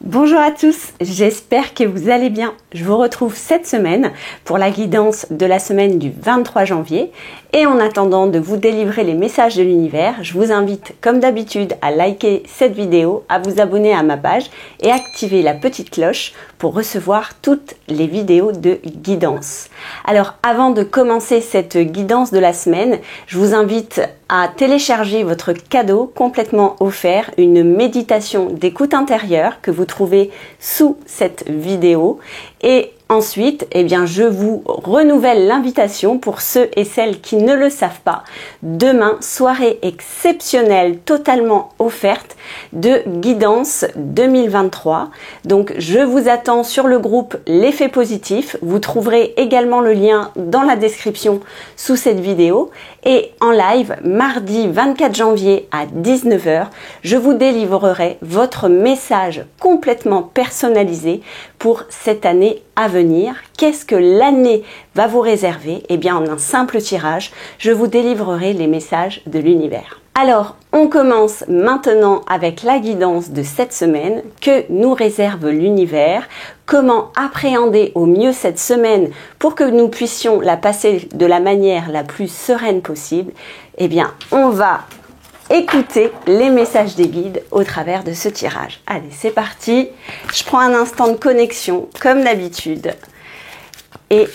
Bonjour à tous, j'espère que vous allez bien. Je vous retrouve cette semaine pour la guidance de la semaine du 23 janvier. Et en attendant de vous délivrer les messages de l'univers, je vous invite comme d'habitude à liker cette vidéo, à vous abonner à ma page et activer la petite cloche pour recevoir toutes les vidéos de guidance. Alors avant de commencer cette guidance de la semaine, je vous invite à télécharger votre cadeau complètement offert, une méditation d'écoute intérieure que vous trouvez sous cette vidéo. Et ensuite, je vous renouvelle l'invitation pour ceux et celles qui ne le savent pas. Demain, soirée exceptionnelle, totalement offerte de guidance 2023. Donc, je vous attends sur le groupe L'Effet Positif. Vous trouverez également le lien dans la description sous cette vidéo. Et en live, mardi 24 janvier à 19 h, je vous délivrerai votre message complètement personnalisé pour cette année à venir. Qu'est-ce que l'année va vous réserver? Eh bien, en un simple tirage, je vous délivrerai les messages de l'univers. Alors, on commence maintenant avec la guidance de cette semaine que nous réserve l'univers. Comment appréhender au mieux cette semaine pour que nous puissions la passer de la manière la plus sereine possible? Eh bien, on va écouter les messages des guides au travers de ce tirage. Allez, c'est parti. Je prends un instant de connexion comme d'habitude et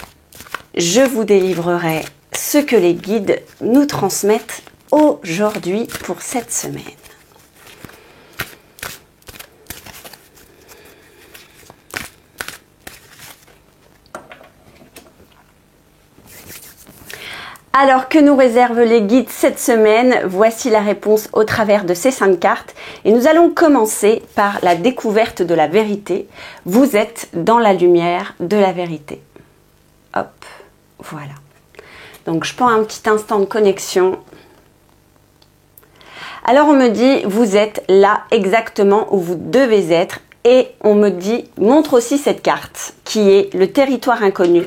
je vous délivrerai ce que les guides nous transmettent aujourd'hui pour cette semaine. Alors, que nous réservent les guides cette semaine? Voici la réponse au travers de ces 5 cartes. Et nous allons commencer par la découverte de la vérité. Vous êtes dans la lumière de la vérité. Hop, voilà. Donc, je prends un petit instant de connexion. Alors, on me dit, vous êtes là exactement où vous devez être. Et on me dit, montre aussi cette carte qui est le territoire inconnu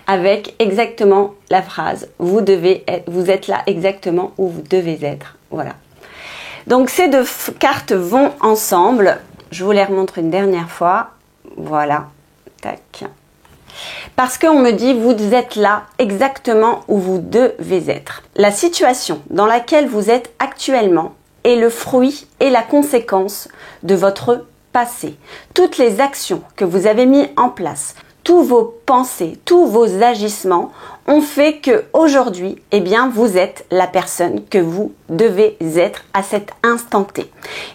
avec exactement la phrase, vous êtes là exactement où vous devez être. Voilà. Donc ces deux cartes vont ensemble. Je vous les remontre une dernière fois. Voilà. Tac. Parce qu'on me dit, vous êtes là exactement où vous devez être. La situation dans laquelle vous êtes actuellement est le fruit et la conséquence de votre passé. Toutes les actions que vous avez mises en place, tous vos pensées, tous vos agissements ont fait que aujourd'hui, vous êtes la personne que vous devez être à cet instant T.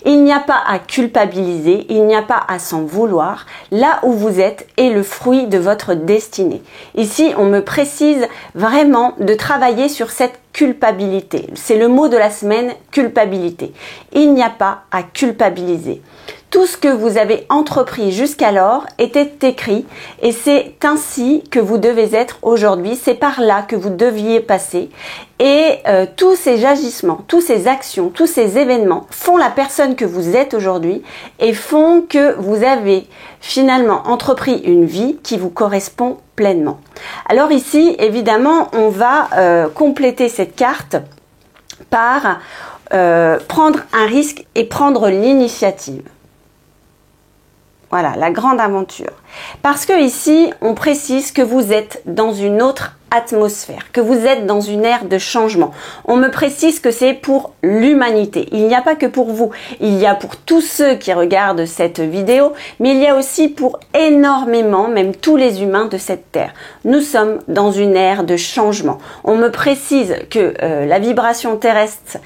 Il n'y a pas à culpabiliser, il n'y a pas à s'en vouloir. Là où vous êtes est le fruit de votre destinée. Ici, on me précise vraiment de travailler sur cette culpabilité. C'est le mot de la semaine, culpabilité. Il n'y a pas à culpabiliser. Tout ce que vous avez entrepris jusqu'alors était écrit et c'est ainsi que vous devez être aujourd'hui. C'est par là que vous deviez passer. Et tous ces agissements, tous ces actions, tous ces événements font la personne que vous êtes aujourd'hui et font que vous avez finalement entrepris une vie qui vous correspond pleinement. Alors ici, évidemment, on va compléter cette carte par prendre un risque et prendre l'initiative. Voilà, la grande aventure. Parce que ici, on précise que vous êtes dans une autre atmosphère, que vous êtes dans une ère de changement. On me précise que c'est pour l'humanité. Il n'y a pas que pour vous. Il y a pour tous ceux qui regardent cette vidéo, mais il y a aussi pour énormément, même tous les humains de cette terre. Nous sommes dans une ère de changement. On me précise que la vibration terrestre,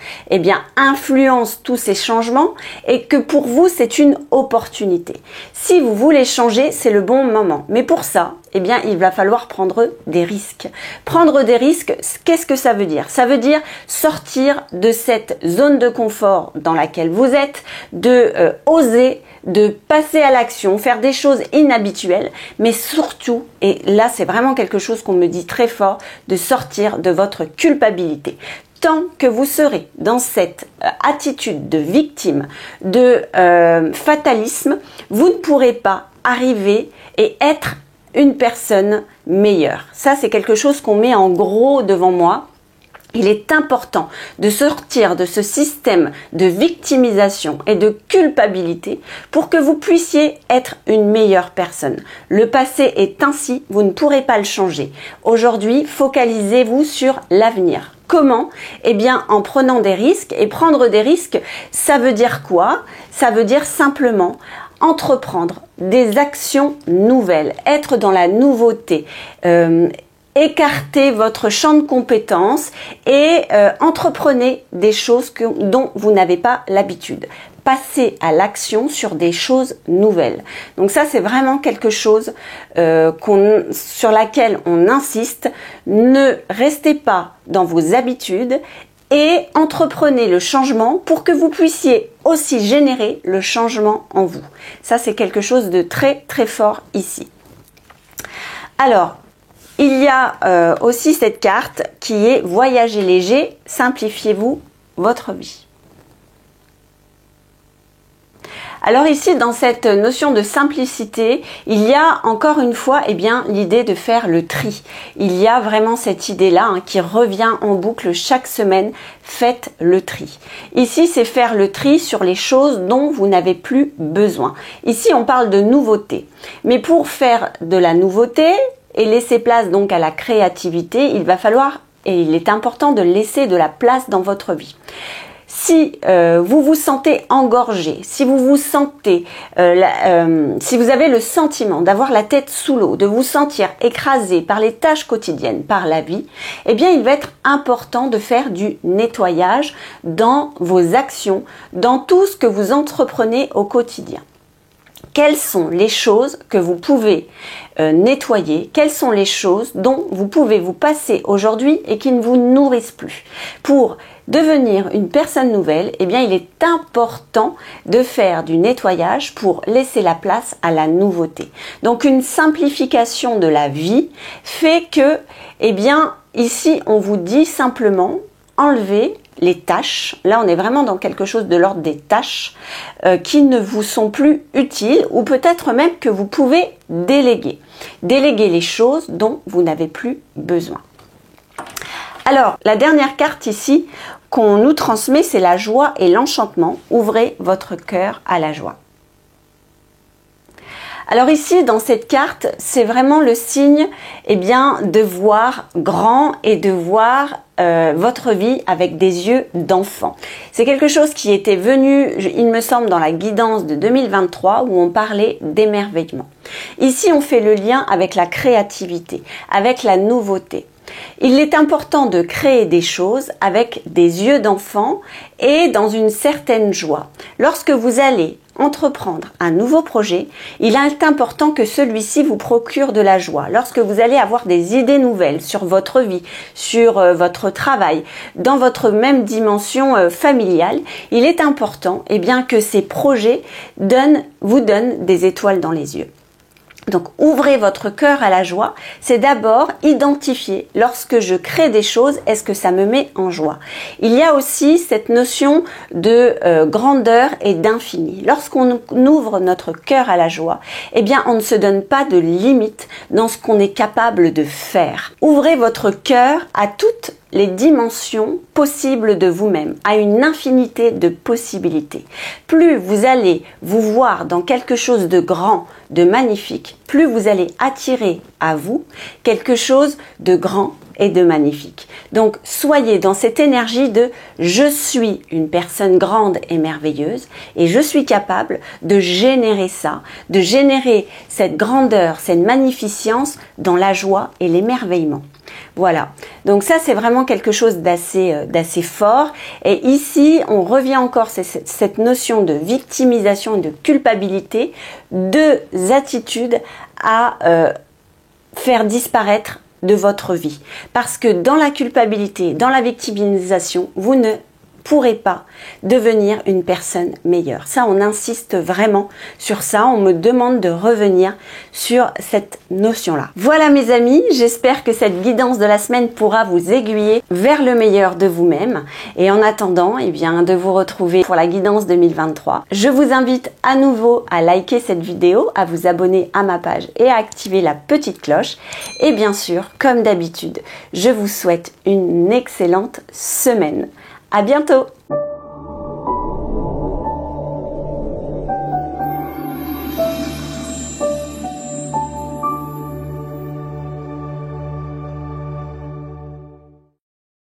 influence tous ces changements et que pour vous, c'est une opportunité. Si vous voulez changer, c'est le bon moment. Mais pour ça, il va falloir prendre des risques. Prendre des risques, qu'est-ce que ça veut dire? Ça veut dire sortir de cette zone de confort dans laquelle vous êtes, de oser, de passer à l'action, faire des choses inhabituelles, mais surtout, et là c'est vraiment quelque chose qu'on me dit très fort, de sortir de votre culpabilité. Tant que vous serez dans cette attitude de victime, de fatalisme, vous ne pourrez pas arriver et être une personne meilleure. Ça, c'est quelque chose qu'on met en gros devant moi. Il est important de sortir de ce système de victimisation et de culpabilité pour que vous puissiez être une meilleure personne. Le passé est ainsi, vous ne pourrez pas le changer. Aujourd'hui, focalisez-vous sur l'avenir. Comment? Eh bien, en prenant des risques. Et prendre des risques, ça veut dire quoi? Ça veut dire simplement entreprendre des actions nouvelles, être dans la nouveauté, écartez votre champ de compétences et entreprenez des choses dont vous n'avez pas l'habitude. Passez à l'action sur des choses nouvelles. Donc ça, c'est vraiment quelque chose sur laquelle on insiste. Ne restez pas dans vos habitudes et entreprenez le changement pour que vous puissiez aussi générer le changement en vous. Ça, c'est quelque chose de très très fort ici. Alors, il y a aussi cette carte qui est Voyager léger, simplifiez-vous votre vie. Alors ici, dans cette notion de simplicité, il y a encore une fois l'idée de faire le tri. Il y a vraiment cette idée-là qui revient en boucle chaque semaine. Faites le tri. Ici, c'est faire le tri sur les choses dont vous n'avez plus besoin. Ici, on parle de nouveauté. Mais pour faire de la nouveauté et laisser place donc à la créativité, il va falloir, et il est important de laisser de la place dans votre vie. Si vous vous sentez engorgé, si vous vous sentez, si vous avez le sentiment d'avoir la tête sous l'eau, de vous sentir écrasé par les tâches quotidiennes, par la vie, eh bien il va être important de faire du nettoyage dans vos actions, dans tout ce que vous entreprenez au quotidien. Quelles sont les choses que vous pouvez nettoyer? Quelles sont les choses dont vous pouvez vous passer aujourd'hui et qui ne vous nourrissent plus? Pour devenir une personne nouvelle, eh bien, il est important de faire du nettoyage pour laisser la place à la nouveauté. Donc, une simplification de la vie fait que, eh bien, ici, on vous dit simplement enlever les tâches. Là, on est vraiment dans quelque chose de l'ordre des tâches qui ne vous sont plus utiles ou peut-être même que vous pouvez déléguer. Déléguer les choses dont vous n'avez plus besoin. Alors, la dernière carte ici qu'on nous transmet, c'est la joie et l'enchantement. Ouvrez votre cœur à la joie. Alors ici, dans cette carte, c'est vraiment le signe de voir grand et de voir votre vie avec des yeux d'enfant. C'est quelque chose qui était venu, il me semble, dans la guidance de 2023 où on parlait d'émerveillement. Ici, on fait le lien avec la créativité, avec la nouveauté. Il est important de créer des choses avec des yeux d'enfant et dans une certaine joie. Lorsque vous allez entreprendre un nouveau projet, il est important que celui-ci vous procure de la joie. Lorsque vous allez avoir des idées nouvelles sur votre vie, sur votre travail, dans votre même dimension familiale, il est important que ces projets vous donnent des étoiles dans les yeux. Donc, ouvrez votre cœur à la joie. C'est d'abord identifier, lorsque je crée des choses, est-ce que ça me met en joie? Il y a aussi cette notion de grandeur et d'infini. Lorsqu'on ouvre notre cœur à la joie, on ne se donne pas de limite dans ce qu'on est capable de faire. Ouvrez votre cœur à toutes les dimensions possibles de vous-même, à une infinité de possibilités. Plus vous allez vous voir dans quelque chose de grand, de magnifique, plus vous allez attirer à vous quelque chose de grand et de magnifique. Donc, soyez dans cette énergie de « je suis une personne grande et merveilleuse et je suis capable de générer ça, de générer cette grandeur, cette magnificence dans la joie et l'émerveillement ». Voilà, donc ça c'est vraiment quelque chose d'assez fort et ici on revient encore cette notion de victimisation et de culpabilité, deux attitudes à faire disparaître de votre vie parce que dans la culpabilité, dans la victimisation, vous ne pourrez pas devenir une personne meilleure. Ça, on insiste vraiment sur ça. On me demande de revenir sur cette notion-là. Voilà mes amis, j'espère que cette guidance de la semaine pourra vous aiguiller vers le meilleur de vous-même. Et en attendant, eh bien, de vous retrouver pour la guidance 2023. Je vous invite à nouveau à liker cette vidéo, à vous abonner à ma page et à activer la petite cloche. Et bien sûr, comme d'habitude, je vous souhaite une excellente semaine. À bientôt!